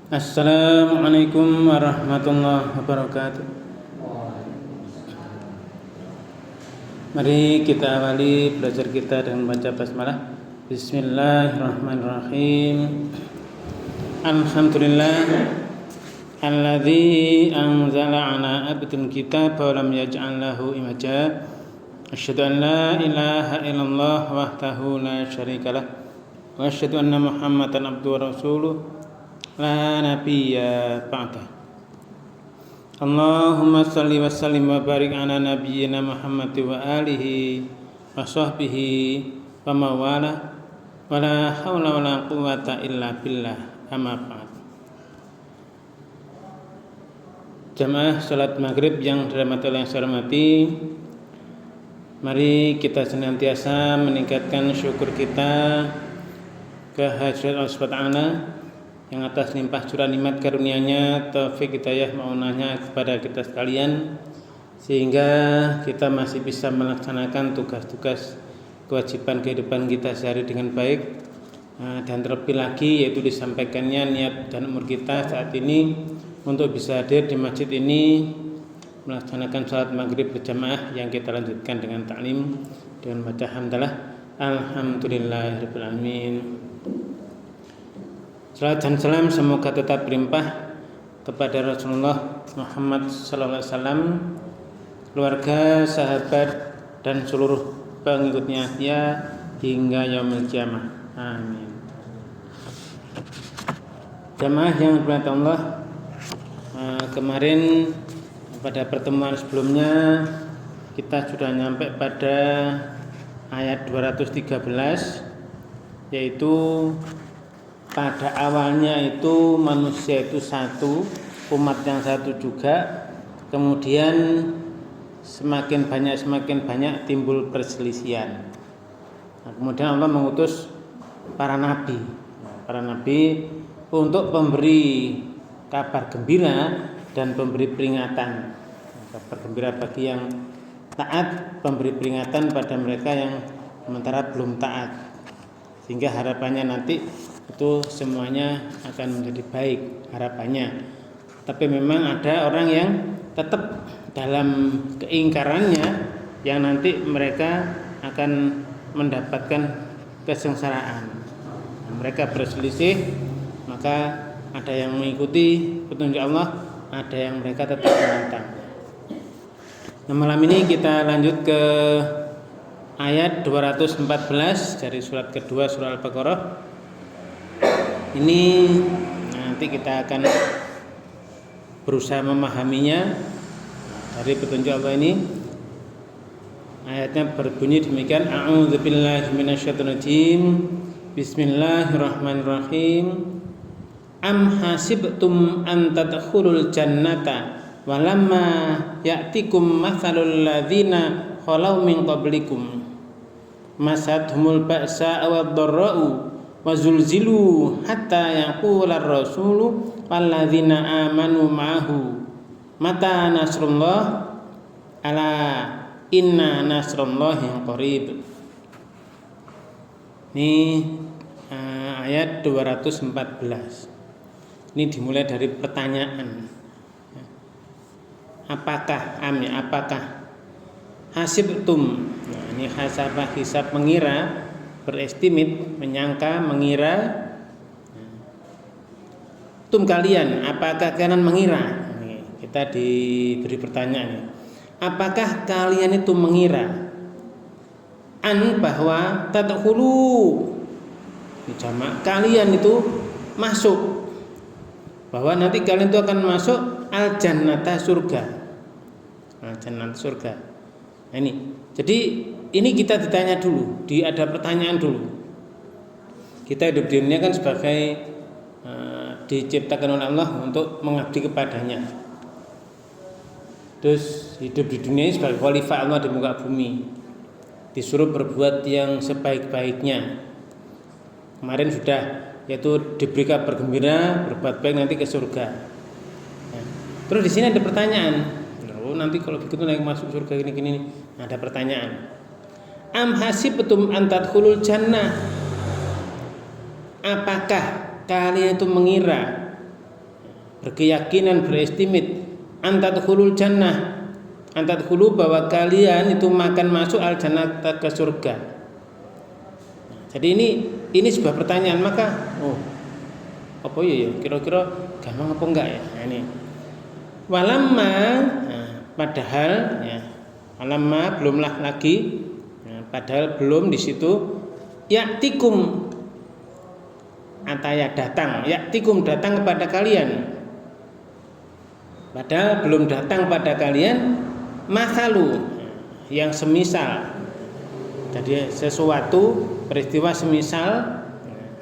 Assalamualaikum warahmatullahi wabarakatuh. Mari kita awali belajar kita dengan baca basmalah. Bismillahirrahmanirrahim. Alhamdulillah alladzi anzala ala abdil kitaba wa lam yaj'al lahu imaja. Asyhadu an la ilaha illallah wahdahu la syarikalah wa asyhadu anna Muhammadan abduhu wa rasuluh la nabiyya ba'dah. Allahumma salli wa sallim wa barik ala nabiyyina Muhammad wa alihi wa sahbihi wa mawala wa la hawla wa la quwwata illa billah, amma ba'd. Jamaah salat maghrib yang dirahmati Allah yang saya hormati, mari kita senantiasa meningkatkan syukur kita kehadirat Allah Subhanahu wa taala yang atas limpah curah nikmat karunia-Nya, taufik hidayah maunahnya kepada kita sekalian, sehingga kita masih bisa melaksanakan tugas-tugas kewajiban kehidupan kita sehari dengan baik. Dan terlebih lagi yaitu disampaikannya niat dan umur kita saat ini untuk bisa hadir di masjid ini melaksanakan salat maghrib berjamaah yang kita lanjutkan dengan taklim dengan baca hamdalah alhamdulillahirabbil alamin. Salat dan salam semoga tetap berlimpah kepada Rasulullah Muhammad sallallahu alaihi wasallam, keluarga, sahabat dan seluruh pengikutnya dia hingga yaumil kiamah. Amin. Jamaah yang dirahmati Allah, kemarin pada pertemuan sebelumnya kita sudah nyampe pada ayat 213, yaitu pada awalnya itu manusia itu satu, umat yang satu juga, kemudian semakin banyak timbul perselisihan. Kemudian Allah mengutus para nabi untuk memberi kabar gembira dan memberi peringatan. Kabar gembira bagi yang taat, memberi peringatan pada mereka yang sementara belum taat, sehingga harapannya nanti itu semuanya akan menjadi baik harapannya. Tapi memang ada orang yang tetap dalam keingkarannya, yang nanti mereka akan mendapatkan kesengsaraan. Mereka berselisih, maka ada yang mengikuti petunjuk Allah, ada yang mereka tetap menentang. Nah, malam ini kita lanjut ke ayat 214 dari surat kedua surah Al-Baqarah. Ini nanti kita akan berusaha memahaminya dari petunjuk Allah ini. Ayatnya berbunyi demikian: A'udzubillahi minasyaitonirrajim. Bismillahirrahmanirrahim. Am hasibtum an tadkhulul jannata walamma ya'tikum mathalul ladzina khalau min qablikum masadhumul ba'sa wad-dharra'u wazulzilu hatta yaqular rasulu walladzina amanu ma'ahu mata nasrullah ala inna nasrullahi qarib. Ini ayat 214. Ini dimulai dari pertanyaan. Apakah hasibtum? Nah, ini hasabah, hisab, mengira, berestimate, menyangka, mengira. Tum kalian, apakah kalian mengira? Ini kita diberi pertanyaan. Apakah kalian itu mengira? Bahwa tadkhulu, jamak, kalian itu masuk, bahwa nanti kalian itu akan masuk al-jannata, surga. Al-jannata, surga. Nah, ini. Jadi ini kita ditanya dulu, ada pertanyaan dulu. Kita hidup di dunia kan sebagai diciptakan oleh Allah untuk mengabdi kepadanya. Terus hidup di dunia ini sebagai khalifah Allah di muka bumi, disuruh berbuat yang sebaik-baiknya. Kemarin sudah, yaitu diberi kabar gembira, berbuat baik nanti ke surga. Ya. Terus di sini ada pertanyaan. Nanti kalau begitu naik masuk surga gini. Ada pertanyaan. Am hasibtum an tadkhulul jannah? Apakah kalian itu mengira berkeyakinan, berestimate antadkhulul jannah, antadkhulu bahwa kalian itu makan masuk al jannah ke surga. Jadi ini sebuah pertanyaan, maka apa ya kira-kira gampang apa enggak ya? Nah, ini walamma, padahal ya, walamma belumlah lagi, padahal belum di situ ya'tikum ataya datang, ya'tikum datang kepada kalian, padahal belum datang pada kalian masalu yang semisal. Jadi sesuatu peristiwa semisal,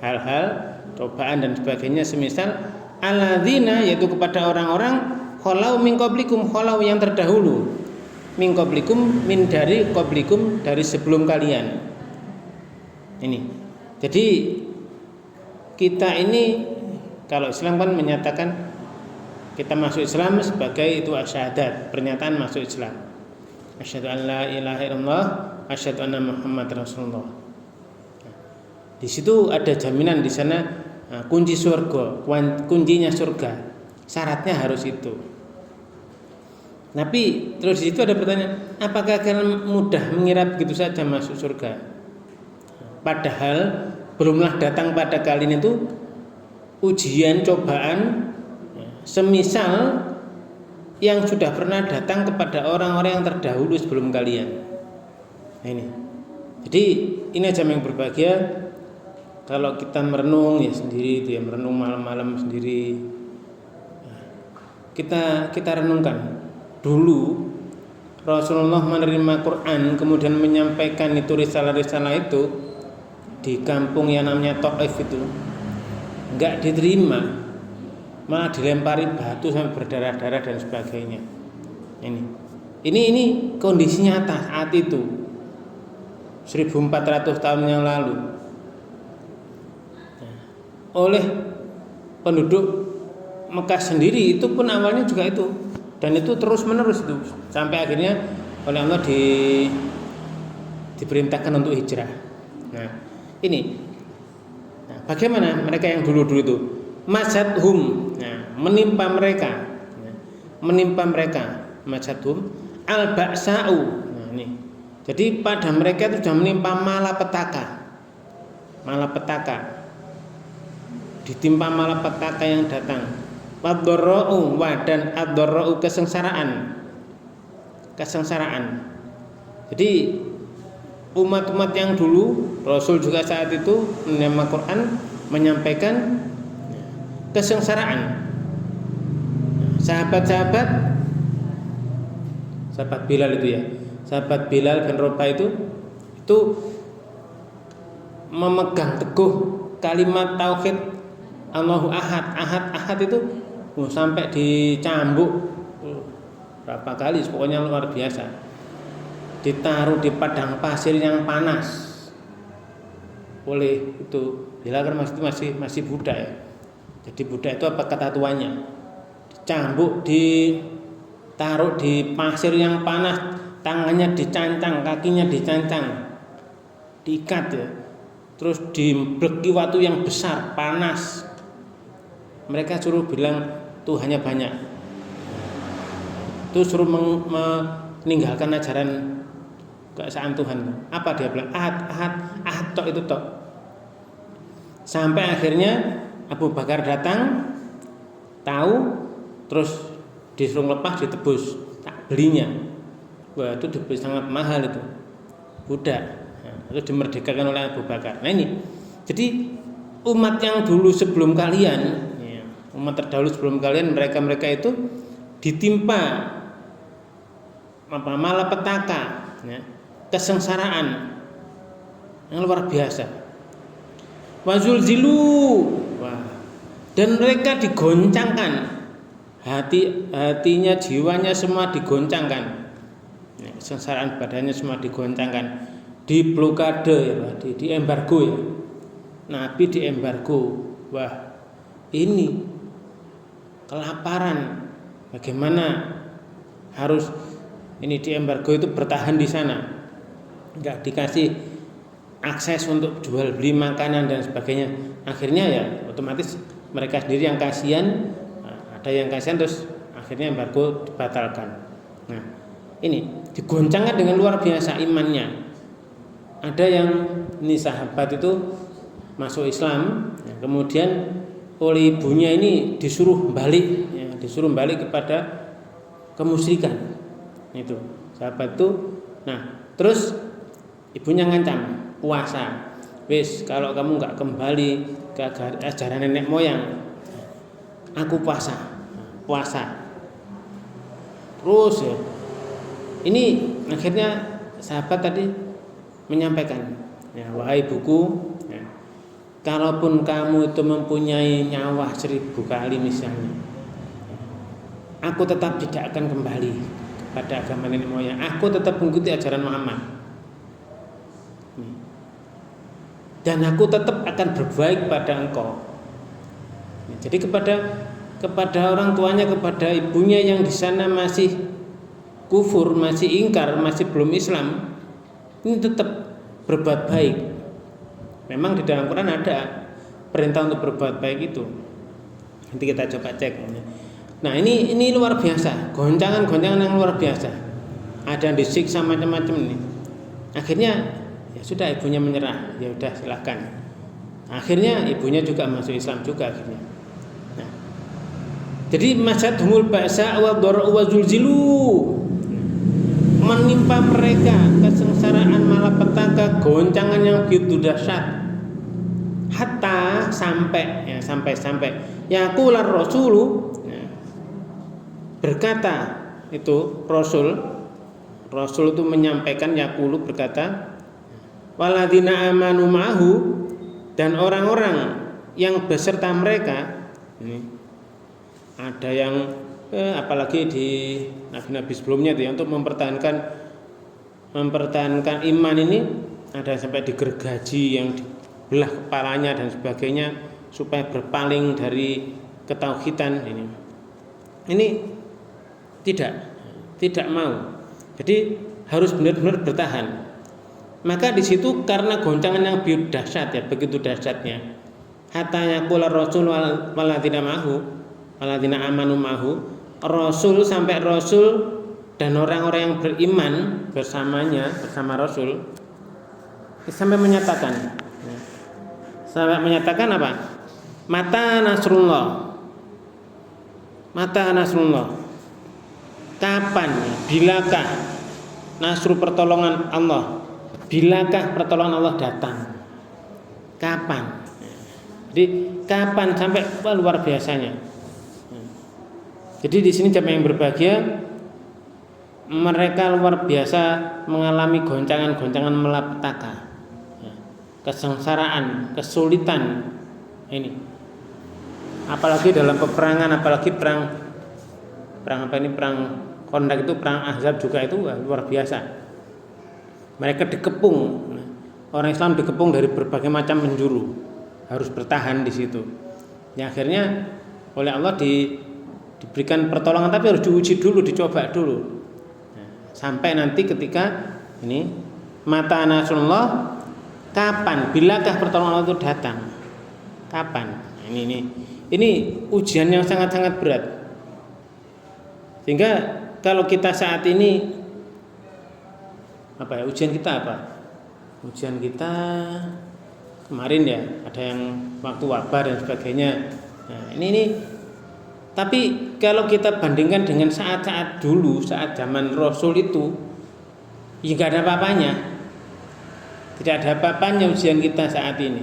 hal-hal cobaan dan sebagainya semisal alladzina, yaitu kepada orang-orang khalau min qablikum, khalau yang terdahulu, min qablikum min dari qablikum dari sebelum kalian. Ini. Jadi kita ini kalau Islam kan menyatakan kita masuk Islam sebagai itu syahadat, pernyataan masuk Islam. Asyhadu an la ilaha illallah, asyhadu anna Muhammad Rasulullah. Di situ ada jaminan di sana kunci surga, kuncinya surga. Syaratnya harus itu. Tapi terus di situ ada pertanyaan, apakah kalian mudah mengira begitu saja masuk surga? Padahal belumlah datang pada kalian itu ujian, cobaan semisal yang sudah pernah datang kepada orang-orang yang terdahulu sebelum kalian. Nah, ini. Jadi ini aja yang berbahagia kalau kita merenung ya sendiri, dia merenung malam-malam sendiri. Kita renungkan dulu Rasulullah menerima Quran kemudian menyampaikan itu risalah-risalah itu di kampung yang namanya Taif itu enggak diterima, malah dilempari batu sampai berdarah-darah dan sebagainya. Ini kondisi nyata saat itu 1400 tahun yang lalu oleh penduduk Mekah sendiri. Itu pun awalnya juga itu, dan itu terus menerus itu sampai akhirnya oleh Allah diperintahkan untuk hijrah. Nah ini, bagaimana mereka yang dulu-dulu itu masadhum, menimpa mereka masadhum al-ba'sa'u. Nah ini, jadi pada mereka itu sudah menimpa malapetaka, ditimpa malapetaka yang datang, wadharra'u dan ad-dharra'u kesengsaraan. Jadi umat-umat yang dulu, Rasul juga saat itu menerima Quran menyampaikan kesengsaraan. Sahabat Bilal itu ya, sahabat Bilal bin Rabah itu memegang teguh kalimat tauhid Allahu ahad itu sampai dicambuk berapa kali, pokoknya luar biasa. Ditaruh di padang pasir yang panas oleh itu Bilal kan masih budak ya. Jadi budak itu apa kata tuanya, dicambuk, ditaruh di pasir yang panas, tangannya dicancang, kakinya dicancang, diikat ya, terus dibleki watu yang besar panas. Mereka suruh bilang Tuhannya banyak, itu suruh meninggalkan ajaran keesaan Tuhan. Apa dia bilang? Ahad tok itu tok. Sampai akhirnya Abu Bakar datang, tahu, terus disuruh lepas, ditebus, tak belinya. Wah, itu dibeli sangat mahal itu, budak. Itu dimerdekakan oleh Abu Bakar. Nah ini, jadi umat yang dulu sebelum kalian, umat terdahulu sebelum kalian, mereka itu ditimpa malapetaka, kesengsaraan yang luar biasa. Wazulzilu, dan mereka digoncangkan, hatinya, jiwanya semua digoncangkan, kesengsaraan badannya semua digoncangkan, diblokade ya, di embargo ya. Nabi di embargo. Wah, ini kelaparan. Bagaimana harus ini di embargo itu bertahan di sana, nggak dikasih akses untuk jual beli makanan dan sebagainya. Akhirnya ya otomatis mereka sendiri yang kasihan, ada yang kasihan terus akhirnya embargo dibatalkan. Nah, ini digoncangkan dengan luar biasa imannya. Ada yang ini sahabat itu masuk Islam, ya, kemudian oleh ibunya ini disuruh balik, ya, disuruh balik kepada kemusyrikan. Itu sahabat itu. Nah, terus ibunya ngancam puasa. Wis, kalau kamu nggak kembali ke ajaran nenek moyang, aku puasa. Terus ya, ini akhirnya sahabat tadi menyampaikan, ya, wahai ibuku, ya, kalaupun kamu itu mempunyai nyawa 1000 kali misalnya, aku tetap tidak akan kembali kepada agama nenek moyang. Aku tetap mengikuti ajaran Muhammad. Dan aku tetap akan berbaik pada engkau. Jadi kepada orang tuanya, kepada ibunya yang di sana masih kufur, masih ingkar, masih belum Islam, ini tetap berbuat baik. Memang di dalam Quran ada perintah untuk berbuat baik itu. Nanti kita coba cek. Nah, ini luar biasa, goncangan yang luar biasa. Ada yang disiksa macam-macam ini. Akhirnya ya sudah, ibunya menyerah, ya udah silahkan. Akhirnya ibunya juga masuk Islam juga akhirnya. Nah, jadi masyadhumul ba'sa wa dharra wa zulzilu, menimpa mereka kesengsaraan malapetaka, goncangan yang begitu dahsyat. Hatta sampai yaqular rasulu, ya, berkata itu Rasul itu menyampaikan, yaqulu berkata, waladina amanu ma'hu, dan orang-orang yang beserta mereka. Ini ada yang apalagi di nabi-nabi sebelumnya itu, untuk mempertahankan iman ini, ada sampai digergaji, yang dibelah kepalanya dan sebagainya supaya berpaling dari ketauhidan. Ini tidak mau. Jadi harus benar-benar bertahan. Maka di situ karena goncangan yang begitu dahsyat, ya, begitu dahsyatnya, hatta yaqula rasul waladina amanu ma'hu, Rasul sampai Rasul dan orang-orang yang beriman bersama Rasul sampai menyatakan apa? Mata nasrullah. Kapan? Bilakah nasru pertolongan Allah? Bilakah pertolongan Allah datang? Kapan? Jadi kapan, sampai luar biasanya. Jadi di sini jamaah yang berbahagia, mereka luar biasa mengalami goncangan-goncangan malapetaka, kesengsaraan, kesulitan ini. Apalagi dalam peperangan, apalagi perang Khandaq itu, perang Ahzab juga itu luar biasa. Mereka dikepung, orang Islam dikepung dari berbagai macam penjuru, harus bertahan di situ. Ya, akhirnya oleh Allah diberikan pertolongan, tapi harus diuji dulu, dicoba dulu. Sampai nanti ketika ini mata nasrullah, kapan, bilakah pertolongan Allah itu datang? Kapan? Ini ujian yang sangat-sangat berat. Sehingga kalau kita saat ini ujian kita apa? Ujian kita kemarin, ya, ada yang waktu wabah dan sebagainya. Nah, ini tapi kalau kita bandingkan dengan saat-saat dulu, saat zaman Rasul itu, ya nggak ada apa-apanya. Tidak ada apa-apanya ujian kita saat ini.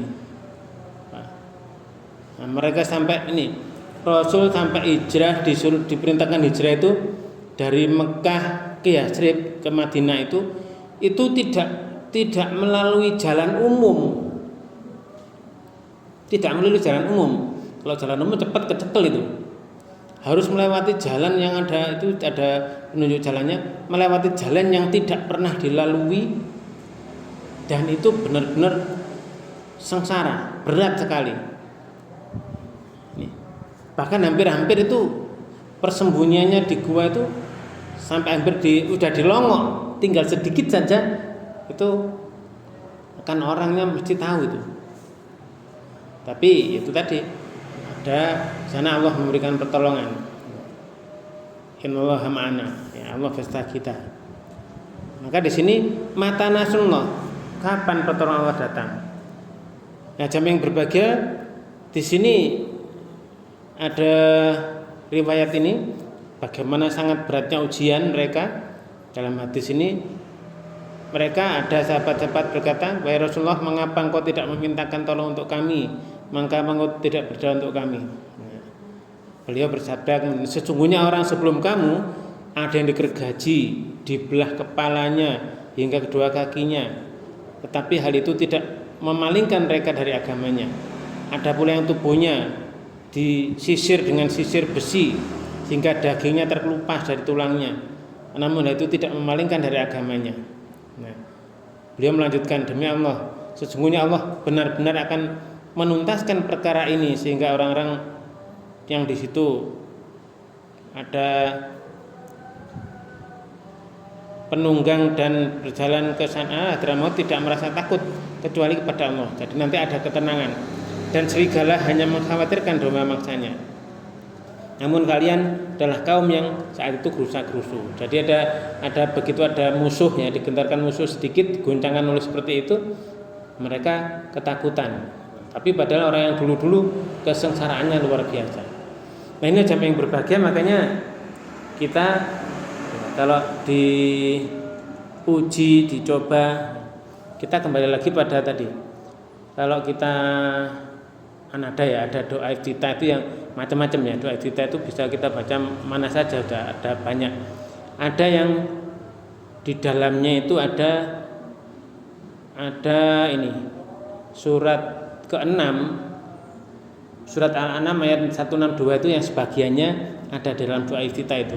Nah, mereka sampai ini, Rasul sampai hijrah, diperintahkan hijrah itu dari Mekah ke Yatsrib ke Madinah itu tidak melalui jalan umum. Tidak melalui jalan umum. Kalau jalan umum cepat kecekel itu. Harus melewati jalan yang ada penunjuk jalannya, melewati jalan yang tidak pernah dilalui, dan itu benar-benar sengsara, berat sekali. Bahkan hampir-hampir itu persembunyiannya di gua itu sampai hampir udah dilongok, tinggal sedikit saja itu akan orangnya mesti tahu itu. Tapi itu tadi, ada sana Allah memberikan pertolongan. Innallaha ma'ana, ya Allah beserta kita. Maka di sini mata nasrullah, kapan pertolongan Allah datang? Nah, jamaah yang berbahagia, di sini ada riwayat ini bagaimana sangat beratnya ujian mereka. Dalam hadis ini mereka ada sahabat-sahabat berkata, "Wahai Rasulullah, mengapa engkau tidak memintakan tolong untuk kami? Mengapa engkau tidak berdoa untuk kami?" Nah, beliau bersabda, "Sesungguhnya orang sebelum kamu ada yang digergaji, dibelah kepalanya hingga kedua kakinya, tetapi hal itu tidak memalingkan mereka dari agamanya. Ada pula yang tubuhnya disisir dengan sisir besi sehingga dagingnya terkelupas dari tulangnya, namun hal itu tidak memalingkan dari agamanya." Nah, beliau melanjutkan, "Demi Allah, sesungguhnya Allah benar-benar akan menuntaskan perkara ini sehingga orang-orang yang di situ ada penunggang dan berjalan ke sana Hadramaut tidak merasa takut kecuali kepada Allah. Jadi nanti ada ketenangan dan serigala hanya mengkhawatirkan domba mangsanya. Namun kalian adalah kaum yang saat itu gerusa-gerusu." Jadi ada begitu ada musuh ya, digentarkan musuh sedikit, goncangan oleh seperti itu, mereka ketakutan. Tapi padahal orang yang dulu-dulu kesengsaraannya luar biasa. Nah, ini jamaah yang berbahagia, makanya kita kalau diuji, dicoba, kita kembali lagi pada tadi. Kalau kita ada doa iftitah itu yang macam-macam ya. Doa iftitah itu bisa kita baca mana saja, ada banyak. Ada yang di dalamnya itu ada ini surat ke-6, surat Al-An'am ayat 162 itu yang sebagiannya ada dalam doa iftitah itu.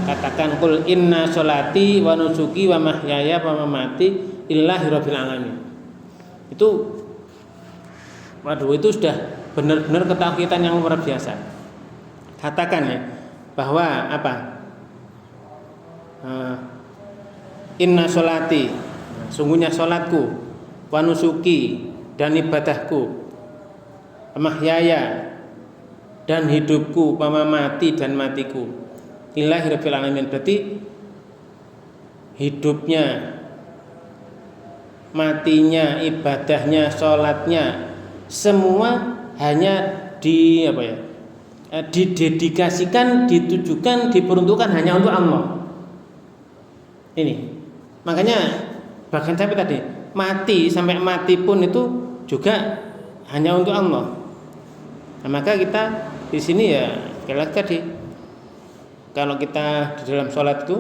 Katakan qul inna sholati wa nusuki wa mahyaya wa mamati lillahi rabbil alamin. Itu sudah benar-benar ketakutan yang luar biasa. Katakan ya bahwa apa? Inna sholati, sungguhnya sholatku, wa nusuki, dan ibadahku, mahyaya, dan hidupku, mamati dan matiku, lillahi rabbil alamin. Berarti hidupnya, matinya, ibadahnya, sholatnya, semua hanya didedikasikan, ditujukan, diperuntukkan hanya untuk Allah. Ini makanya bahkan sampai tadi sampai mati pun itu juga hanya untuk Allah. Nah, maka kita di sini ya sekali lagi tadi, kalau kita di dalam sholat itu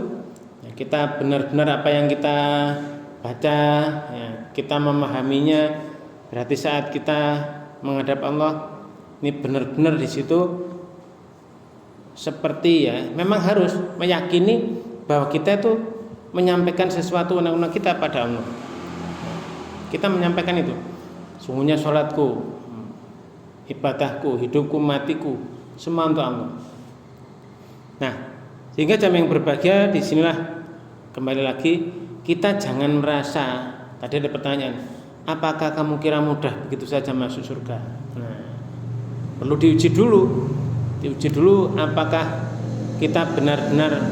ya, kita benar-benar apa yang kita baca ya, kita memahaminya. Berarti saat kita menghadap Allah ini benar-benar di situ seperti ya, memang harus meyakini bahwa kita itu menyampaikan sesuatu undang-undang kita pada Allah. Kita menyampaikan itu, sungguhnya sholatku, ibadahku, hidupku, matiku, semua untuk Allah. Nah, sehingga jamaah yang berbahagia, disinilah kembali lagi kita jangan merasa, tadi ada pertanyaan, apakah kamu kira mudah begitu saja masuk surga? Nah, perlu diuji dulu apakah kita benar-benar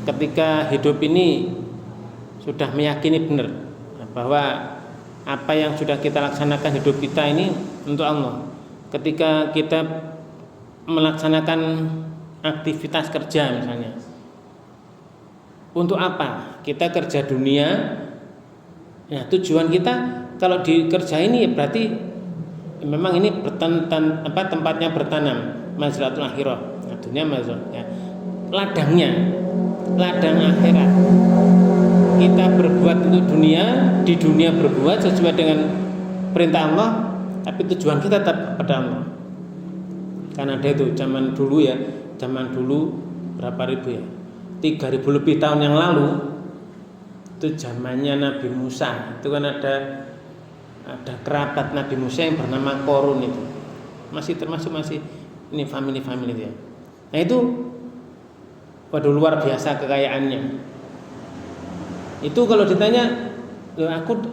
ketika hidup ini sudah meyakini benar bahwa apa yang sudah kita laksanakan hidup kita ini untuk Allah. Ketika kita melaksanakan aktivitas kerja misalnya, untuk apa? Kita kerja dunia. Nah, tujuan kita kalau di kerja ini berarti memang ini tempatnya bertanam, mazratul akhirah. Nah, dunia mazrah ya. Ladang akhirat. Kita berbuat untuk dunia, di dunia berbuat sesuai dengan perintah Allah, tapi tujuan kita tetap pada Allah. Karena ada itu zaman dulu berapa ribu ya? 3000 lebih tahun yang lalu, itu zamannya Nabi Musa. Itu kan ada kerabat Nabi Musa yang bernama Korun itu. Masih ini family dia. Nah, itu waduh luar biasa kekayaannya. Itu kalau ditanya,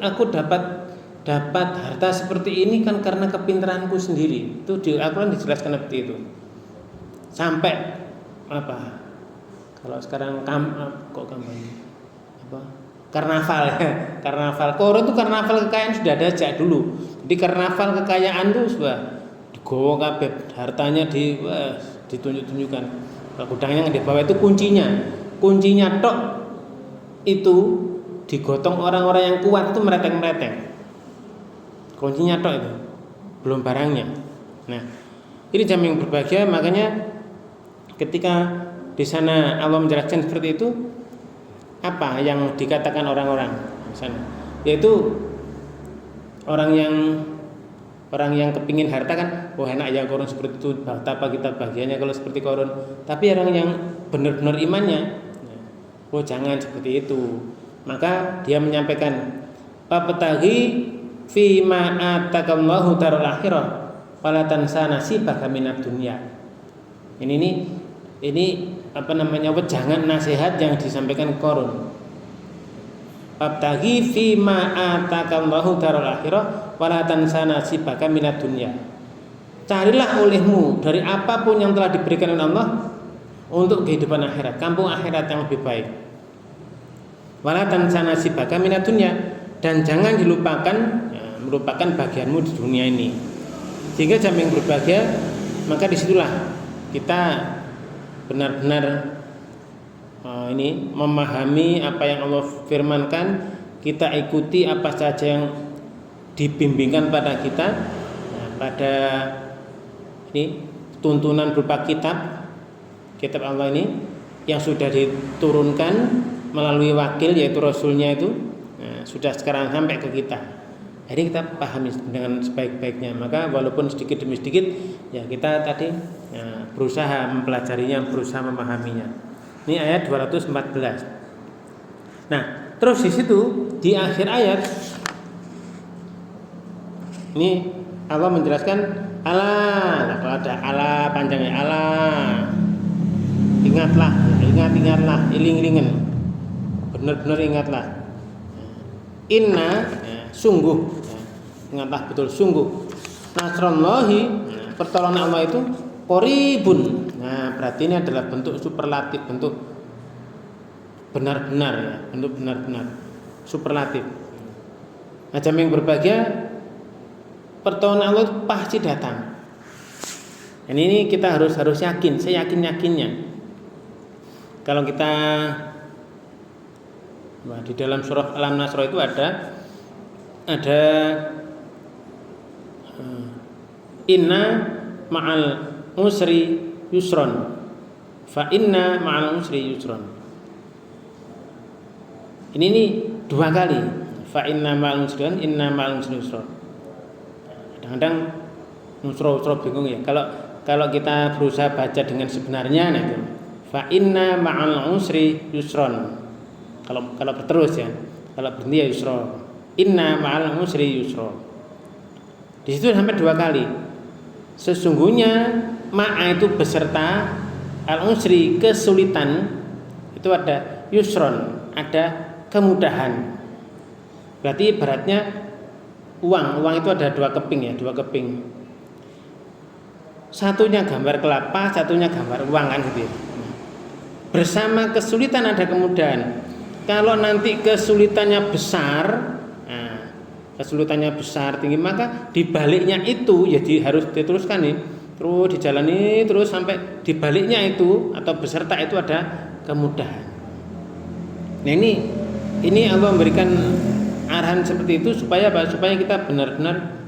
aku dapat dapat harta seperti ini kan karena kepintaranku sendiri. Itu di Al-Quran dijelaskan seperti itu. Sampai apa? Kalau sekarang kok kampanye apa? Karnaval ya. Karnaval. Korun itu karnaval kekayaan sudah ada sejak dulu. Jadi karnaval kekayaan itu sudah digowo kabeh, hartanya ditunjuk-tunjukkan. Kalau gudangnya yang di bawah itu kuncinya. Kuncinya tok itu digotong orang-orang yang kuat itu mereteng-mereteng. Kuncinya tok itu. Belum barangnya. Nah, ini jam yang berbahagia, makanya ketika di sana Allah menjelaskan seperti itu, apa yang dikatakan orang-orang di sana? Yaitu orang yang kepingin harta kan, oh enak ya korun seperti itu, betapa kita bahagianya kalau seperti korun. Tapi orang yang benar-benar imannya, oh jangan seperti itu. Maka dia menyampaikan, "Fabtaghi fi ma atakallahu darul akhirah, wala tansa nasibaka minad dunya." Ini apa namanya, wejangan nasihat yang disampaikan korun. Fabtaghi fi ma atakallahu darul akhirah wala tansa nasibaka minad dunya. Carilah olehmu dari apapun yang telah diberikan oleh Allah untuk kehidupan akhirat, kampung akhirat yang lebih baik. Wala tansa nasibaka minad dunya, dan jangan melupakan bagianmu di dunia ini. Sehingga jam yang berbahagia, maka disitulah kita benar-benar memahami apa yang Allah firmankan, kita ikuti apa saja yang dibimbingkan pada kita, pada ini tuntunan berupa kitab Allah ini yang sudah diturunkan melalui wakil yaitu Rasulnya itu, sudah sekarang sampai ke kita. Jadi kita pahami dengan sebaik-baiknya. Maka walaupun sedikit demi sedikit, ya kita tadi berusaha mempelajarinya, berusaha memahaminya. Ini ayat 214. Nah, terus di situ di akhir ayat ini Allah menjelaskan Allah, kalau ada Allah panjangnya Allah. Ingatlah, iling-ilingen. Benar-benar ingatlah. Inna, sungguh, ingatlah betul sungguh. Nasrullahi, pertolongan Allah itu qoribun. Nah, berarti ini adalah bentuk superlatif, bentuk benar-benar ya, bentuk benar-benar superlatif. Nah, jam yang berbahagia, pertolongan Allah itu pasti datang. Dan ini kita harus yakin, saya yakinnya. Kalau kita di dalam surah Al-Nasr itu ada inna ma'al usri yusron, fa inna ma'al usri yusron. Ini dua kali, fa inna ma'al usri yusron, inna ma'al usri yusron. Kadang-kadang usro bingung ya. Kalau kita berusaha baca dengan sebenarnya, nah itu fa inna ma'al usri yusron. Kalau berterus ya, kalau berhenti ya yusro. Inna ma'al usri yusro. Di situ sampai dua kali. Sesungguhnya ma'a itu beserta, al-usri kesulitan itu ada yusron, ada kemudahan. Berarti ibaratnya uang itu ada dua keping. Satunya gambar kelapa, satunya gambar uang kan gitu. Bersama kesulitan ada kemudahan. Kalau nanti kesulitannya besar tinggi, maka dibaliknya itu ya harus diteruskan nih, terus dijalani terus sampai dibaliknya itu atau beserta itu ada kemudahan. Nah ini Allah memberikan arahan seperti itu supaya kita benar-benar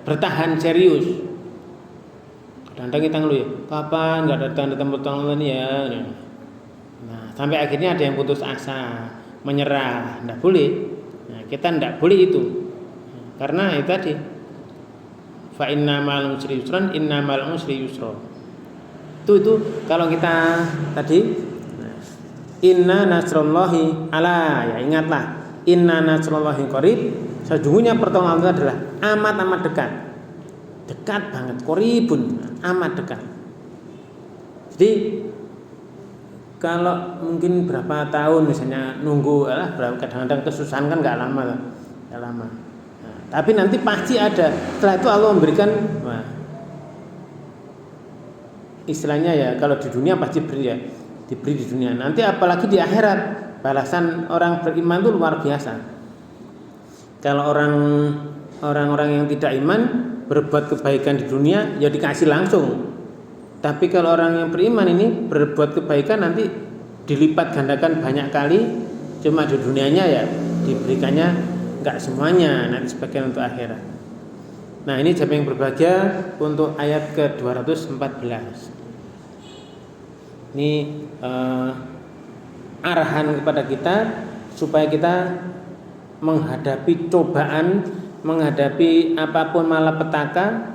bertahan serius. Kadang-kadang kita ngeluh ya, kapan nggak datang pertolongan ya. Nah, sampai akhirnya ada yang putus asa, menyerah. Nggak boleh. Nah, kita nggak boleh itu. Karena itu tadi, fa inna ma'al usri yusran, inna ma'al usri yusra. Itu kalau kita tadi inna nasrullahi ala, ya ingatlah, inna nasrullahi qarib, sesungguhnya pertolongan Allah adalah amat dekat. Dekat banget, qaribun, amat dekat. Jadi kalau mungkin berapa tahun misalnya nunggu, kadang-kadang kesusahan kan nggak lama lah. tidak lama. Nah, tapi nanti pasti ada. Setelah itu Allah memberikan, istilahnya ya, kalau di dunia pasti diberi di dunia. Nanti apalagi di akhirat, balasan orang beriman itu luar biasa. Kalau orang-orang yang tidak iman berbuat kebaikan di dunia, ya dikasih langsung. Tapi kalau orang yang beriman ini berbuat kebaikan nanti dilipat gandakan banyak kali, cuma di dunianya ya diberikannya enggak semuanya, nanti sebagian untuk akhirat. Nah, ini siapa yang berbahagia untuk ayat ke-214. Ini arahan kepada kita supaya kita menghadapi cobaan, menghadapi apapun malapetaka,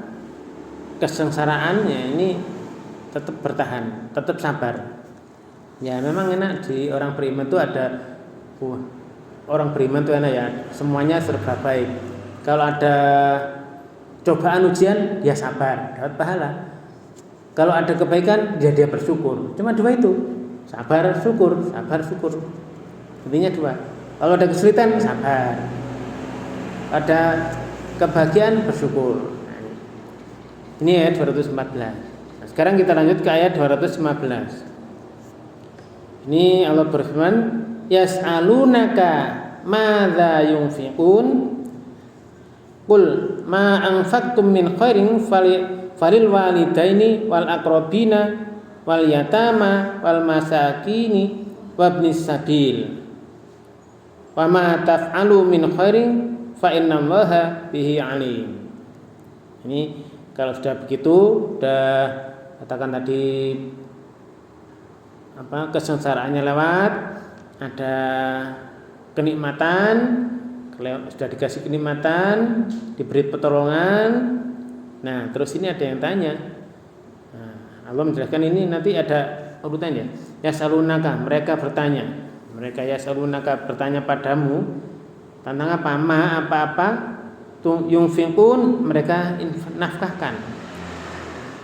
kesengsaraan, ya ini tetap bertahan, tetap sabar. Ya memang enak di orang beriman itu ada orang beriman itu enak ya, semuanya serba baik. Kalau ada cobaan ujian dia sabar, dapat pahala. Kalau ada kebaikan dia bersyukur. Cuma dua itu, sabar syukur, sabar syukur. Intinya dua. Kalau ada kesulitan sabar, ada kebahagiaan bersyukur. Ini ayat 214. Sekarang kita lanjut ke ayat 215. Ini Allah berfirman, yas'alunaka madza yunfiqun qul ma anfaqtum min khairin falil walidaini wal aqrabina wal yatama wal masakini wabnis sabil wa ma taf'alu min khairin fa innallaha bihi alim. Ini kalau sudah begitu, sudah katakan tadi kesengsaraannya lewat, ada kenikmatan, sudah dikasih kenikmatan, diberi pertolongan. Nah, terus ini ada yang tanya. Nah, Allah menjelaskan ini nanti ada urutannya. Yasalunaka, mereka bertanya. Mereka yasalunaka bertanya padamu tentang apa? Ma apa-apa yunfiqun, mereka nafkahkan.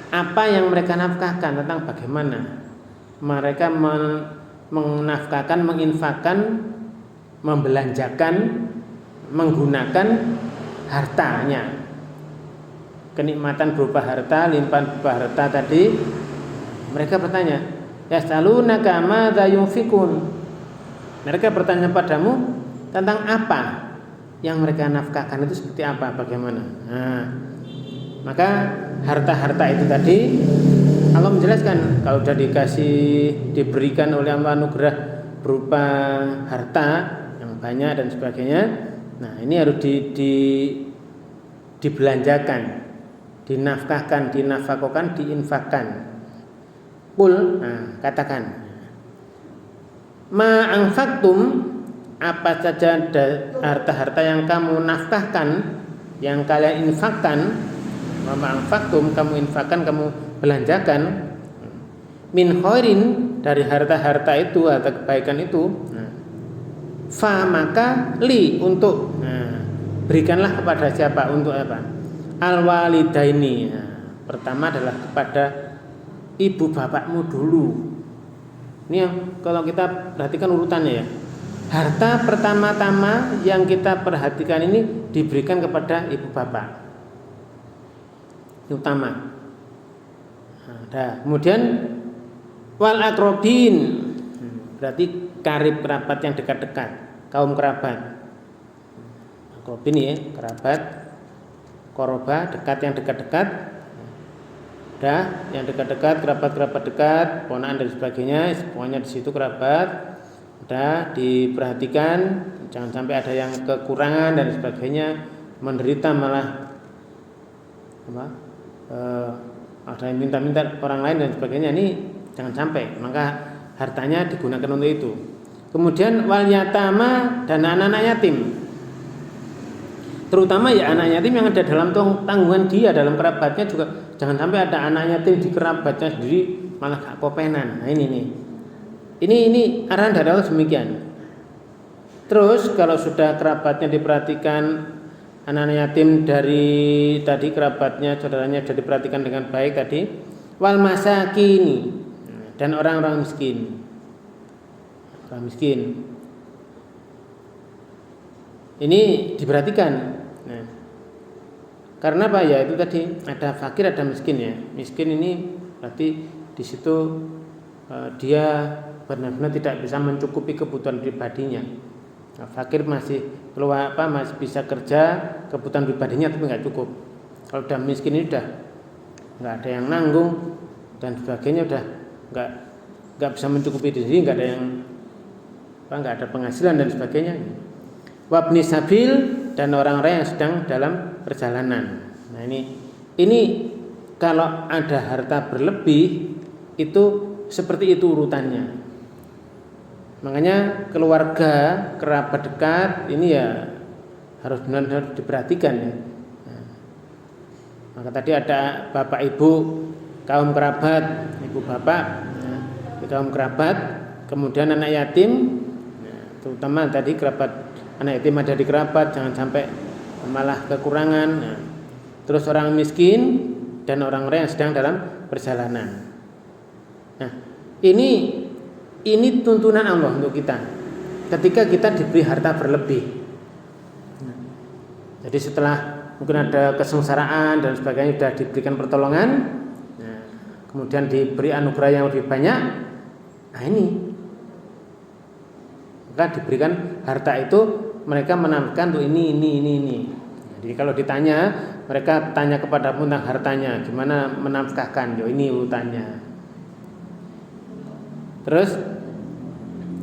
Apa yang mereka nafkahkan, tentang bagaimana mereka menafkahkan, menginfakkan, membelanjakan, menggunakan hartanya. Kenikmatan berupa harta, limpahan berupa harta tadi. Mereka bertanya, yasalunaka madza yunfiqun. Mereka bertanya padamu tentang apa yang mereka nafkahkan itu seperti apa, bagaimana. Nah, maka harta-harta itu tadi Allah menjelaskan, kalau sudah diberikan oleh Allah anugerah berupa harta yang banyak dan sebagainya, nah ini harus dibelanjakan, dinafkahkan, dinafakokan, diinfakkan. Qul, nah, katakan, ma anfaqtum, apa saja harta-harta yang kamu nafkahkan, yang kalian infakkan. Ma anfaqtum, kamu infakkan, kamu belanjakan, min khairin, dari harta-harta itu, harta kebaikan itu, fa maka li, untuk, berikanlah kepada siapa, untuk apa? Al walidaini, pertama adalah kepada ibu bapakmu dulu. Ini yang kalau kita perhatikan urutannya ya, harta pertama-tama yang kita perhatikan ini diberikan kepada ibu bapak, ini utama. Nah, kemudian wal aqrabin, berarti karib, kerabat yang dekat-dekat, kaum kerabat. Aqrabin ya, kerabat, qoroba, dekat, yang dekat-dekat. Yang dekat-dekat, kerabat-kerabat dekat, ponakan dan sebagainya, semuanya di situ kerabat. Diperhatikan, jangan sampai ada yang kekurangan dan sebagainya, menderita malah ada yang minta-minta orang lain dan sebagainya, ini jangan sampai. Maka hartanya digunakan untuk itu. Kemudian wal yatama, dan anak-anak yatim, terutama ya anak yatim yang ada dalam tanggungan dia, dalam kerabatnya juga. Jangan sampai ada anak yatim di kerabatnya sendiri malah gak kopenan. Nah ini arahan dari Allah demikian. Terus kalau sudah kerabatnya diperhatikan, anak yatim dari tadi, kerabatnya, saudaranya sudah diperhatikan dengan baik tadi, wal masakini, dan orang-orang miskin. Orang miskin. Ini diperhatikan. Nah, karena apa ya, itu tadi ada fakir ada miskin ya. Miskin ini berarti di situ dia benar-benar tidak bisa mencukupi kebutuhan pribadinya. Nah, fakir masih keluar masih bisa kerja kebutuhan pribadinya tapi nggak cukup. Kalau udah miskin ini udah nggak ada yang nanggung dan sebagainya, udah nggak bisa mencukupi diri, nggak ada yang nggak ada penghasilan dan sebagainya. Wabni sabil, dan orang-orang yang sedang dalam perjalanan. Nah ini kalau ada harta berlebih itu seperti itu urutannya. Makanya keluarga, kerabat dekat ini ya harus benar-benar diperhatikan ya. Nah, maka tadi ada bapak ibu, kaum kerabat, ibu bapak, kaum kerabat, kemudian anak yatim, terutama tadi kerabat, anak yatim ada di kerabat, jangan sampai malah kekurangan. Nah, terus orang miskin dan orang-orang yang sedang dalam perjalanan. Nah, ini tuntunan Allah untuk kita. Ketika kita diberi harta berlebih. Jadi setelah mungkin ada kesengsaraan dan sebagainya, sudah diberikan pertolongan, nah, kemudian diberi anugerah yang lebih banyak. Nah ini, maka diberikan harta itu, mereka menambahkan untuk ini. Jadi kalau ditanya, mereka tanya kepada tentang hartanya, gimana menafkahkan, ini urutannya. Terus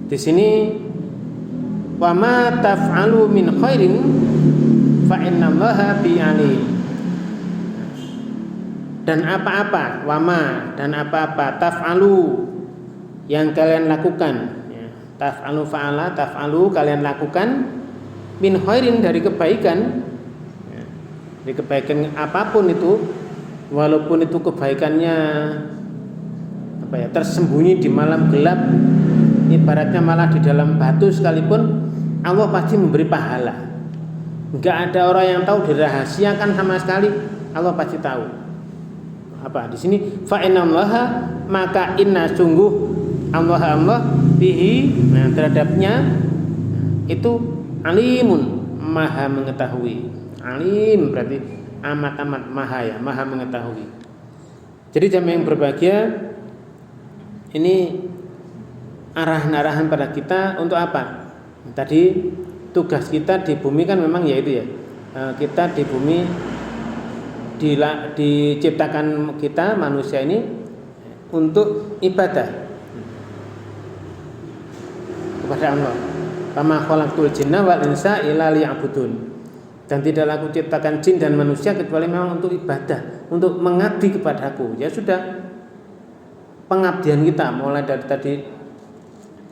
di sini wa ma taf'alu min khairin fa innallaha bi alim. Dan apa-apa, wama dan apa-apa taf'alu yang kalian lakukan, ya. Taf'alu fa'ala, taf'alu kalian lakukan min khairin dari kebaikan, ya. Dari kebaikan apapun itu, walaupun itu kebaikannya tersembunyi di malam gelap, ibaratnya malah di dalam batu sekalipun, Allah pasti memberi pahala. Enggak ada orang yang tahu, dirahasiakan sama sekali, Allah pasti tahu. Apa di sini? Fa innallaha, maka inna sungguh Allah bihi, nah terhadapnya itu alimun, maha mengetahui. Alim berarti amat-amat maha ya, maha mengetahui. Jadi jamaah yang berbahagia, ini arahan-arahan pada kita untuk apa? Tadi tugas kita di bumi kan memang yaitu ya, kita di bumi diciptakan kita manusia ini untuk ibadah kepada Allah. Kama khalaqtul jinna wal insa illa liya'budun. Dan tidaklah aku ciptakan jin dan manusia kecuali memang untuk ibadah, untuk mengabdi kepadaku. Ya sudah, pengabdian kita mulai dari tadi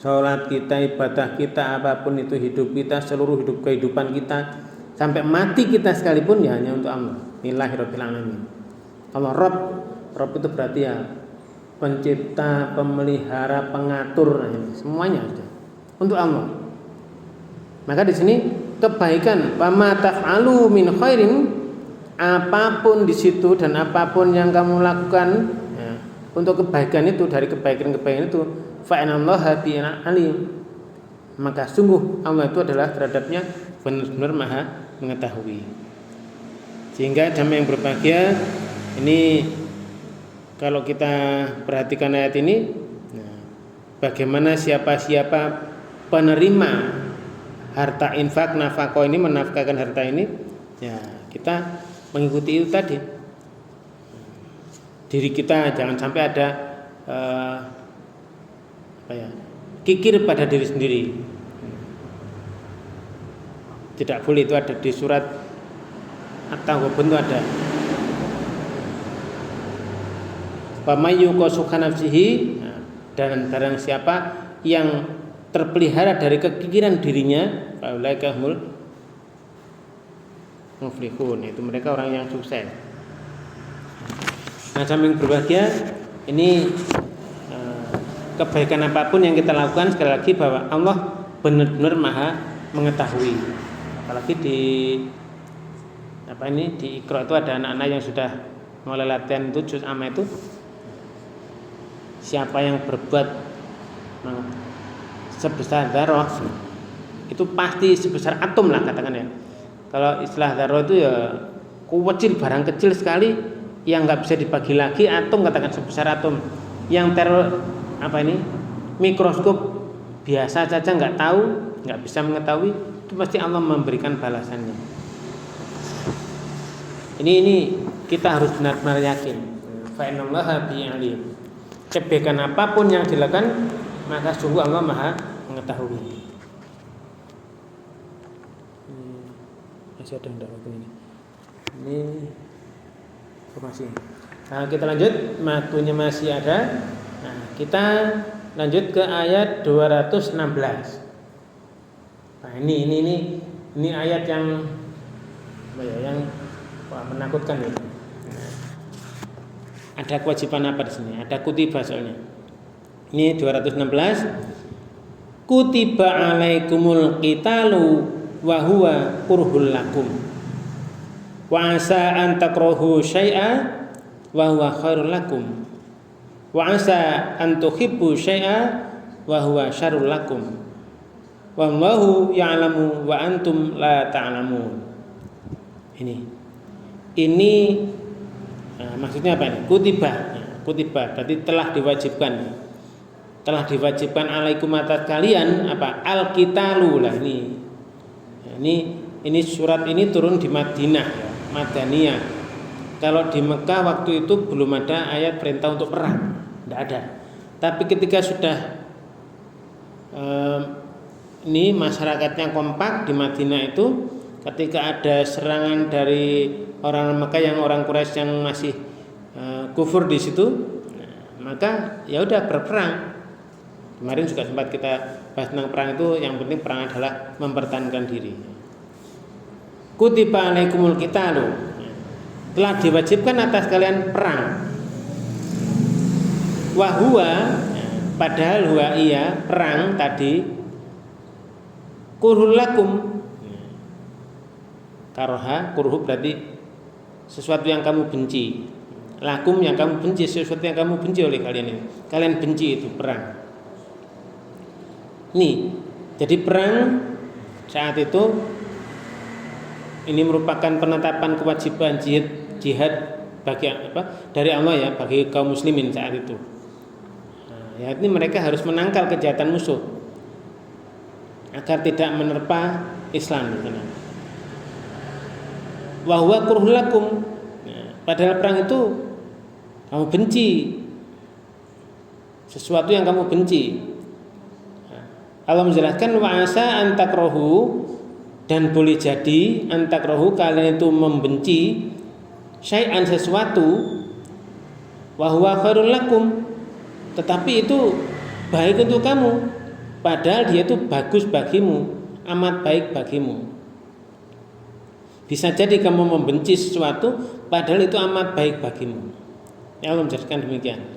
sholat kita, ibadah kita, apapun itu, hidup kita, seluruh hidup kehidupan kita sampai mati kita sekalipun ya hanya untuk Allah. Bismillahirabbil alamin. Allah Rabb itu berarti ya pencipta, pemelihara, pengatur, semuanya sudah untuk Allah. Maka di sini kebaikan, wama taf'alu min khairin, apapun di situ dan apapun yang kamu lakukan ya, untuk kebaikan itu, dari kebaikan-kebaikan itu, fa innallaha bi alim, maka sungguh Allah itu adalah terhadapnya benar-benar maha mengetahui. Sehingga jamaah yang berbahagia, ini kalau kita perhatikan ayat ini, nah, bagaimana siapa-siapa penerima harta infak, nafkah ini, menafkahkan harta ini, ya kita mengikuti itu tadi. Diri kita jangan sampai ada kikir pada diri sendiri. Tidak boleh, itu ada di surat At-Taghabun itu ada. Wa may yuqasuka nafsihi, dan barang siapa yang terpelihara dari kekikiran dirinya, faulaika humul muflihun, itu mereka orang yang sukses. Nah, samping berbahagia ini kebaikan apapun yang kita lakukan, sekali lagi bahwa Allah benar-benar maha mengetahui. Apalagi di Iqra itu ada anak-anak yang sudah mulai latihan itu juz amma itu, siapa yang berbuat sebesar darah itu pasti sebesar atom lah katakan ya. Kalau istilah dzarrah itu ya kecil, barang kecil sekali yang nggak bisa dibagi lagi, atom katakan sebesar atom. Yang mikroskop biasa saja nggak tahu, nggak bisa mengetahui, itu pasti Allah memberikan balasannya. Ini kita harus benar-benar yakin. Fa innallaha bi'alim. Kebaikan apapun yang dilakukan, maka sungguh Allah Maha mengetahui. Masih ada enggak waktu ini? Ini informasi. Nah, kita lanjut, waktunya masih ada. Nah, kita lanjut ke ayat 216. Nah, ini ayat yang menakutkan ini. Nah, ada kewajiban apa di sini? Ada kutiba soalnya. Ini 216. Kutiba alaikumul qitalu wa huwa kurhul lakum. Wa asa an takrahu syai'a wa huwa khairul lakum. Wa asa an tuhibbu syai'a wa huwa syarrul lakum. Wallahu ya'lamu wa antum la ta'lamun. Ini maksudnya apa ini? Kutiba berarti telah diwajibkan. Telah diwajibkan alaikum atas kalian apa? Al-qitalu lah ini. Ini surat ini turun di Madinah ya, Madaniyah. Kalau di Mekah waktu itu belum ada ayat perintah untuk perang, tidak ada. Tapi ketika sudah ini masyarakatnya kompak di Madinah itu, ketika ada serangan dari orang Mekah yang orang Quraisy yang masih kufur di situ, maka ya udah berperang. Kemarin juga sempat kita bahas tentang perang itu, yang penting perang adalah mempertahankan diri. Kutiba alaikumul qitalu, telah diwajibkan atas kalian perang. Wahwa, padahal huwa iya perang tadi kurhul lakum. Karoha, kurhu berarti sesuatu yang kamu benci. Lakum yang kamu benci, sesuatu yang kamu benci oleh kalian ini. Kalian benci itu perang. Jadi perang saat itu ini merupakan penetapan kewajiban jihad bagi dari Allah ya, bagi kaum muslimin saat itu. Ya ini mereka harus menangkal kejahatan musuh agar tidak menerpa Islam. Wa huwa kurhul lakum. Padahal perang itu kamu benci, sesuatu yang kamu benci. Allah menjelaskan wa asa an takrahu, dan boleh jadi an takrahu kalian itu membenci syai'an sesuatu wa huwa khairul lakum, tetapi itu baik untuk kamu, padahal dia itu bagus bagimu, amat baik bagimu. Bisa jadi kamu membenci sesuatu padahal itu amat baik bagimu. Ya Allah menjelaskan demikian.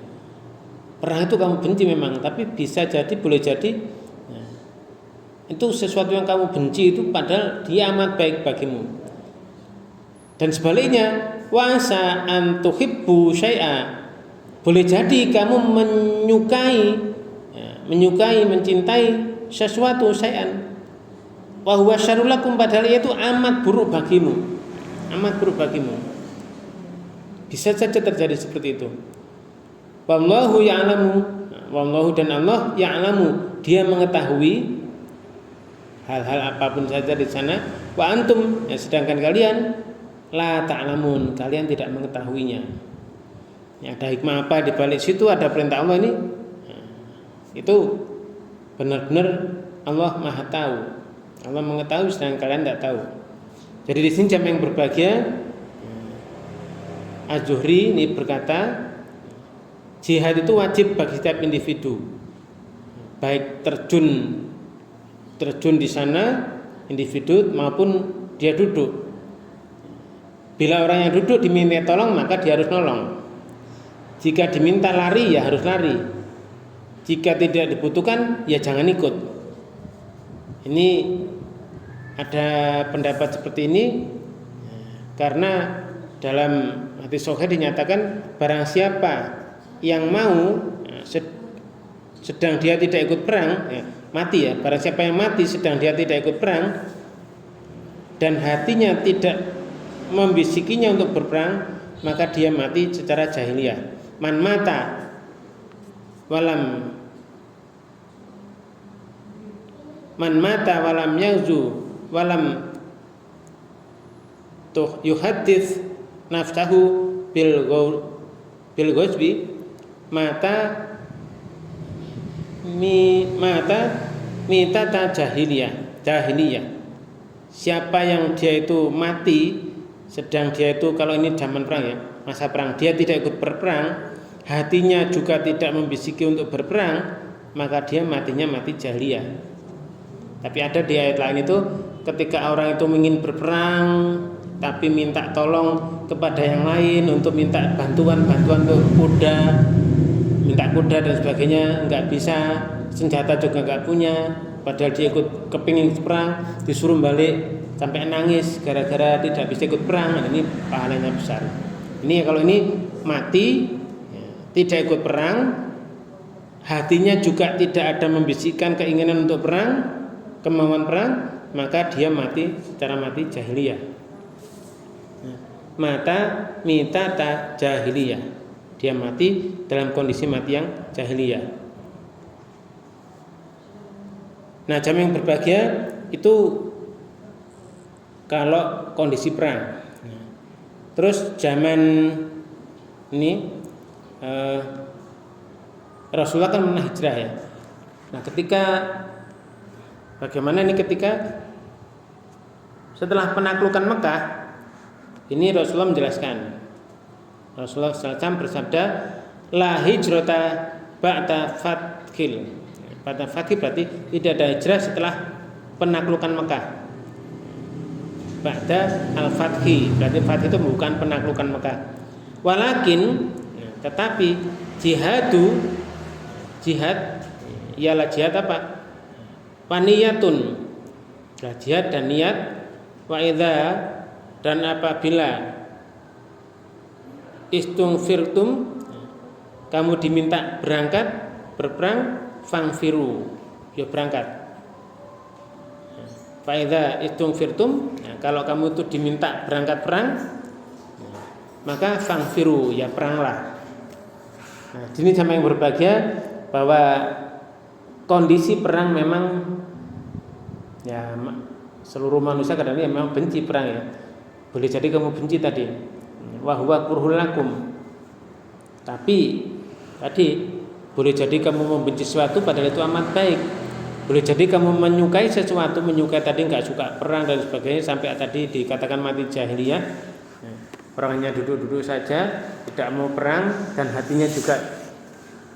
Perang itu kamu benci memang, tapi bisa jadi, boleh jadi itu sesuatu yang kamu benci itu padahal dia amat baik bagimu. Dan sebaliknya, wasa an tuhibbu syai'a, boleh jadi kamu menyukai, mencintai sesuatu syai'an wa huwa syarrul lakum, padahal itu amat buruk bagimu. Amat buruk bagimu. Bisa saja terjadi seperti itu. Wallahu ya'lamu, wallahu dan Allah ya'lamu, dia mengetahui hal-hal apapun saja di sana. Wa antum, ya, sedangkan kalian la ta'lamun, kalian tidak mengetahuinya. Ya, ada hikmah apa di balik situ, ada perintah Allah ini. Itu benar-benar Allah Maha tahu. Allah mengetahui sedangkan kalian tidak tahu. Jadi di sini jamaah yang berbahagia, Az-Zuhri ini berkata, jihad itu wajib bagi setiap individu, baik terjun di sana individu maupun dia duduk. Bila orang yang duduk diminta tolong, maka dia harus nolong. Jika diminta lari, ya harus lari. Jika tidak dibutuhkan, ya jangan ikut. Ini ada pendapat seperti ini karena dalam hadis sahih dinyatakan barang siapa yang mau sedang dia tidak ikut perang, ya, mati ya. Barang siapa yang mati sedang dia tidak ikut perang dan hatinya tidak membisikinya untuk berperang, maka dia mati secara jahiliyah. Man mata walam yazu walam tuh yuhaddits nafsahu bil ghazwi mata mitata jahiliyah. Siapa yang dia itu mati sedang dia itu, kalau ini zaman perang ya, masa perang, dia tidak ikut berperang, hatinya juga tidak membisiki untuk berperang, maka dia matinya mati jahiliyah. Tapi ada di ayat lain itu, ketika orang itu ingin berperang tapi minta tolong kepada yang lain untuk minta bantuan untuk kuda, minta kuda dan sebagainya, nggak bisa, senjata juga nggak punya, padahal dia ikut kepingin perang, disuruh balik sampai nangis gara-gara tidak bisa ikut perang. Ini pahalanya besar. Ini kalau ini mati tidak ikut perang, hatinya juga tidak ada membisikkan keinginan untuk perang, kemauan perang, maka dia mati secara mati jahiliyah. Mitata jahiliyah, dia mati dalam kondisi mati yang jahiliyah. Nah, jamaah yang berbahagia itu kalau kondisi perang. Terus zaman ini Rasulullah kan pernah hijrah ya. Nah, ketika bagaimana ini ketika setelah penaklukan Mekah, ini Rasulullah menjelaskan. Rasulullah SAW bersabda, la hijrata ba'da fathil. Ba'da fathil berarti tidak ada hijrah setelah penaklukan Mekah. Ba'da al-fathi, berarti fath itu bukan penaklukan Mekah. Walakin, tetapi jihad ialah jihad apa? Waniyatun, jihad dan niat. Wa idza, dan apabila istungfirtum, kamu diminta berperang, fangfiru, ya berangkat. Fa idza istungfirtum, kalau kamu itu diminta berangkat perang, maka fangfiru, ya peranglah. Nah, ini sama yang berbahagia bahwa kondisi perang memang ya seluruh manusia kadang-kadang memang benci perang ya. Boleh jadi kamu benci tadi, wa huwa kurhul lakum. Tapi tadi boleh jadi kamu membenci sesuatu padahal itu amat baik. Boleh jadi kamu menyukai sesuatu, menyukai tadi nggak suka perang dan sebagainya, sampai tadi dikatakan mati jahiliyah. Orangnya duduk-duduk saja, tidak mau perang dan hatinya juga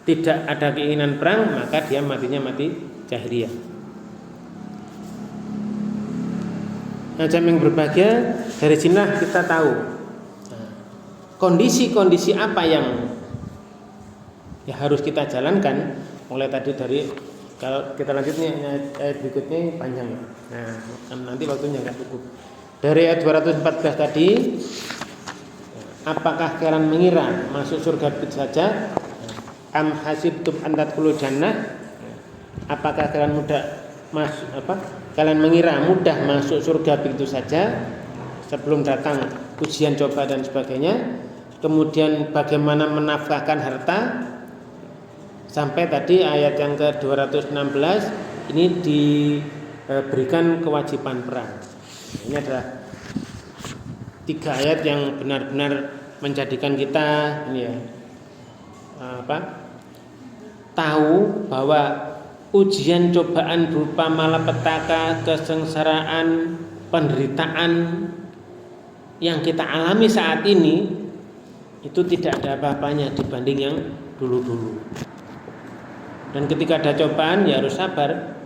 tidak ada keinginan perang, maka dia matinya mati jahiliyah. Nah, jamaah yang berbahagia, dari sinilah kita tahu kondisi-kondisi apa yang ya harus kita jalankan. Mulai tadi dari, kalau kita lanjutnya ayat berikutnya panjang ya. Nah, nanti waktunya nggak cukup. Dari ayat 214 tadi, apakah kalian mengira masuk surga begitu saja? Am hasibtum an tadkhulul jannah? Apakah kalian kalian mengira mudah masuk surga begitu saja sebelum datang ujian, coba dan sebagainya? Kemudian bagaimana menafkahkan harta? Sampai tadi ayat yang ke-216 ini diberikan kewajiban perang. Ini adalah 3 ayat yang benar-benar menjadikan kita ini ya, tahu bahwa ujian cobaan berupa malapetaka, kesengsaraan, penderitaan yang kita alami saat ini itu tidak ada apa-apanya dibanding yang dulu-dulu. Dan ketika ada cobaan ya harus sabar.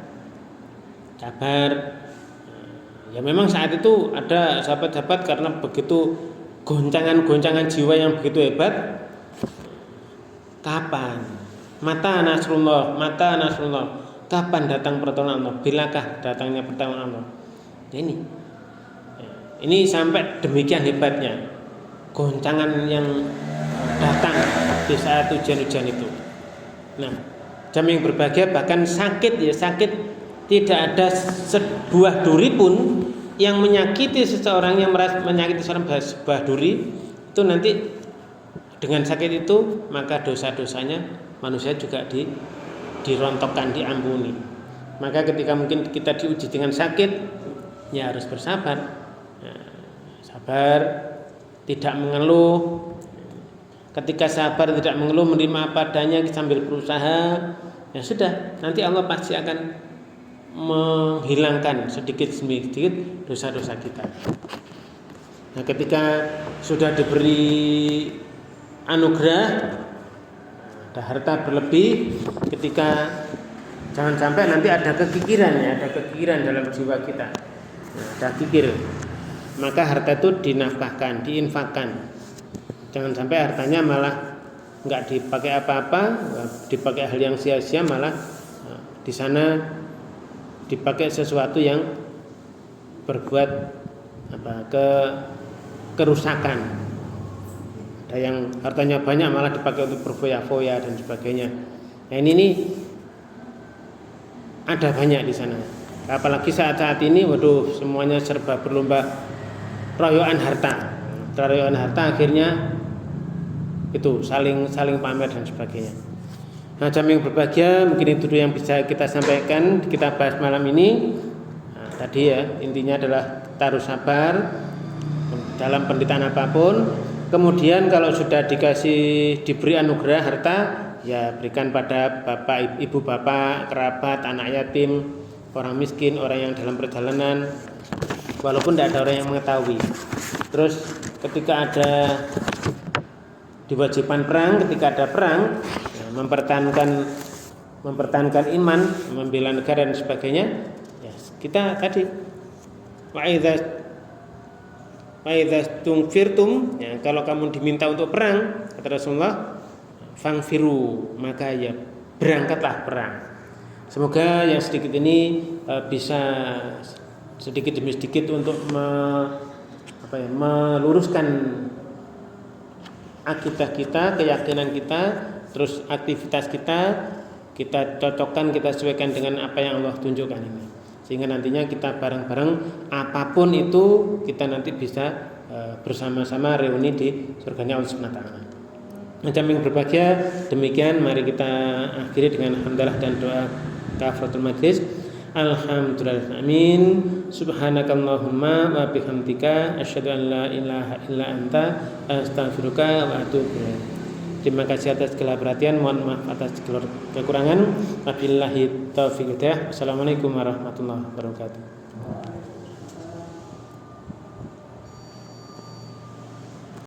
Ya memang saat itu ada sahabat-sahabat karena begitu goncangan-goncangan jiwa yang begitu hebat. Kapan? Mata nasrullah. Kapan datang pertolongan Allah? Bilakah datangnya pertolongan Allah? Ini sampai demikian hebatnya goncangan yang datang di saat ujian-ujian itu. Nah, jamaah yang berbahagia bahkan sakit tidak ada sebuah duri pun yang menyakiti seseorang, yang menyakiti sebuah duri itu nanti dengan sakit itu maka dosa-dosanya manusia juga dirontokkan, diampuni. Maka ketika mungkin kita diuji dengan sakit, ya harus bersabar, sabar, tidak mengeluh. Ketika sabar tidak mengeluh, menerima apa adanya sambil berusaha, ya sudah, nanti Allah pasti akan menghilangkan sedikit demi sedikit dosa-dosa kita. Nah, ketika sudah diberi anugerah, ada harta berlebih, ketika jangan sampai nanti ada kekikiran dalam jiwa kita, ada kikir, maka harta itu dinafkahkan, diinfakkan. Jangan sampai hartanya malah nggak dipakai apa-apa, dipakai hal yang sia-sia, malah di sana dipakai sesuatu yang berbuat kerusakan. Ada yang hartanya banyak malah dipakai untuk berfoya-foya dan sebagainya. Nah ini ada banyak di sana. Apalagi saat-saat ini, waduh, semuanya serba berlomba royoan harta. Royoan harta akhirnya itu saling pamer dan sebagainya. Nah, jamaah yang berbahagia, mungkin itu dulu yang bisa kita sampaikan, kita bahas malam ini. Nah, tadi ya, intinya adalah taruh sabar dalam penderitaan apapun. Kemudian kalau sudah diberi anugerah harta, ya berikan pada bapak, ibu bapak, kerabat, anak yatim, orang miskin, orang yang dalam perjalanan, walaupun tidak ada orang yang mengetahui. Terus ketika ada diwajibkan perang, ketika ada perang, mempertahankan iman, membela negara dan sebagainya, ya, kita tadi wa idza tungfirtum, ya, kalau kamu diminta untuk perang, kata Rasulullah, fangfiru, maka ya berangkatlah perang. Semoga yang sedikit ini bisa sedikit demi sedikit untuk meluruskan akidah kita, keyakinan kita, terus aktivitas kita cocokkan, kita sesuaikan dengan apa yang Allah tunjukkan ini, sehingga nantinya kita bareng-bareng apapun itu kita nanti bisa bersama-sama reuni di surganya Allah Subhanahu wa taala. Jamaah yang berbahagia, demikian mari kita akhiri dengan hamdalah dan doa kafaratul majlis. Alhamdulillah, amin. Subhanakallahumma wa bihamdika asyhadu an la ilaha illa anta astaghfiruka wa atubu ilaik. Terima kasih atas segala perhatian, mohon maaf atas segala kekurangan. Wabillahi taufiq hidayah. Assalamualaikum warahmatullahi wabarakatuh.